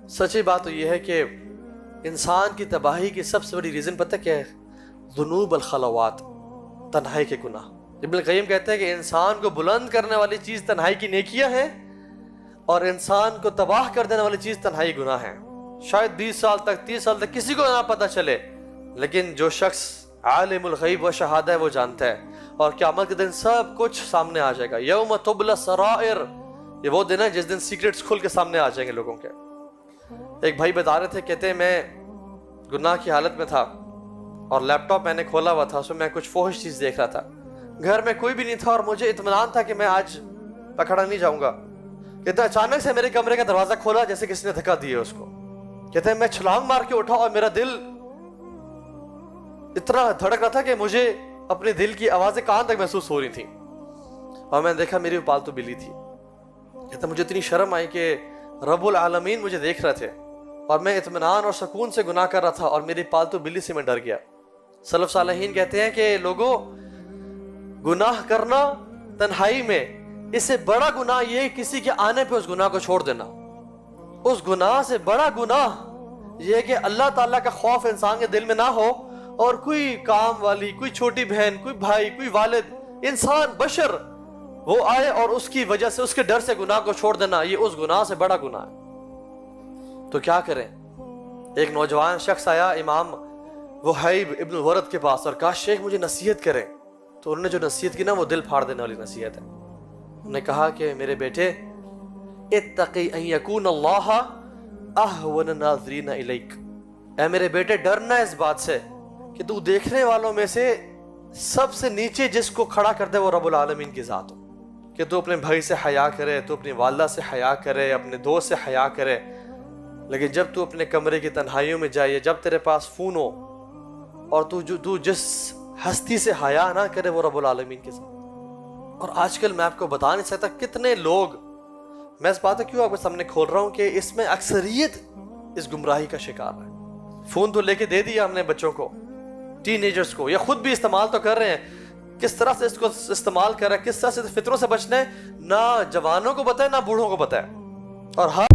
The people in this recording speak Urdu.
سچی بات تو یہ ہے کہ انسان کی تباہی کی سب سے بڑی ریزن پتہ کیا ہے؟ ذنوب الخلوات، تنہائی کے گناہ۔ ابن القیم کہتے ہیں کہ انسان کو بلند کرنے والی چیز تنہائی کی نیکیاں ہیں، اور انسان کو تباہ کر دینے والی چیز تنہائی گناہ ہیں۔ شاید 20 سال تک 30 سال تک کسی کو نہ پتہ چلے، لیکن جو شخص عالم الغیب و شہادہ ہے وہ جانتا ہے، اور قیامت کے دن سب کچھ سامنے آ جائے گا۔ یوم تبلی السرائر، یہ وہ دن ہے جس دن سیکرٹس کھل کے سامنے آ جائیں گے لوگوں کے۔ ایک بھائی بتا رہے تھے، کہتے ہیں میں گناہ کی حالت میں تھا اور لیپ ٹاپ میں نے کھولا ہوا تھا، اس میں کچھ فحش چیز دیکھ رہا تھا۔ گھر میں کوئی بھی نہیں تھا اور مجھے اطمینان تھا کہ میں آج پکڑا نہیں جاؤں گا۔ کہتے ہیں اچانک سے میرے کمرے کا دروازہ کھولا جیسے کسی نے دھکا دیا اس کو۔ کہتے ہیں میں چھلانگ مار کے اٹھا اور میرا دل اتنا دھڑک رہا تھا کہ مجھے اپنے دل کی آوازیں کان تک محسوس ہو رہی تھیں، اور میں نے دیکھا میری پالتو بلی تھی۔ کہتے ہیں مجھے اتنی شرم آئی کہ رب العالمین مجھے دیکھ رہے تھے، اور میں اطمینان اور سکون سے گناہ کر رہا تھا، اور میری پالتو بلی سے میں ڈر گیا۔ سلف صالحین کہتے ہیں کہ لوگوں، گناہ کرنا تنہائی میں، اس سے بڑا گناہ یہ کسی کے آنے پہ اس گناہ کو چھوڑ دینا۔ اس گناہ سے بڑا گناہ یہ ہے کہ اللہ تعالیٰ کا خوف انسان کے دل میں نہ ہو، اور کوئی کام والی، کوئی چھوٹی بہن، کوئی بھائی، کوئی والد، انسان، بشر وہ آئے اور اس کی وجہ سے، اس کے ڈر سے گناہ کو چھوڑ دینا، یہ اس گناہ سے بڑا گناہ ہے۔ تو کیا کریں؟ ایک نوجوان شخص آیا امام وہیب ابن ورد کے پاس اور کہا شیخ مجھے نصیحت کریں۔ تو انہوں نے جو نصیحت کی نا وہ دل پھاڑ دینے والی نصیحت ہے۔ انہوں نے کہا کہ میرے بیٹے، اتقی ان یکون اللہ اہون الناظرین الیک، اے میرے بیٹے ڈرنا اس بات سے کہ تو دیکھنے والوں میں سے سب سے نیچے جس کو کھڑا کر دے وہ رب العالمین کی ذات ہو۔ کہ تو اپنے بھائی سے حیا کرے، تو اپنی والدہ سے حیا کرے، اپنے دوست سے حیا کرے، لیکن جب تو اپنے کمرے کی تنہائیوں میں جائے، جب تیرے پاس فون ہو اور تو جس ہستی سے حیا نہ کرے وہ رب العالمین کے ساتھ۔ اور آج کل میں آپ کو بتا نہیں سکتا کتنے لوگ، میں اس بات کو کیوں آپ کے سامنے کھول رہا ہوں کہ اس میں اکثریت اس گمراہی کا شکار ہے۔ فون تو لے کے دے دیا ہم نے بچوں کو، ٹین ایجرز کو، یا خود بھی استعمال تو کر رہے ہیں۔ کس طرح سے اس کو استعمال کر رہے ہیں، کس طرح سے فطروں سے بچنا ہے، نہ جوانوں کو پتہ ہے نہ بوڑھوں کو پتہ ہے۔ اور ہر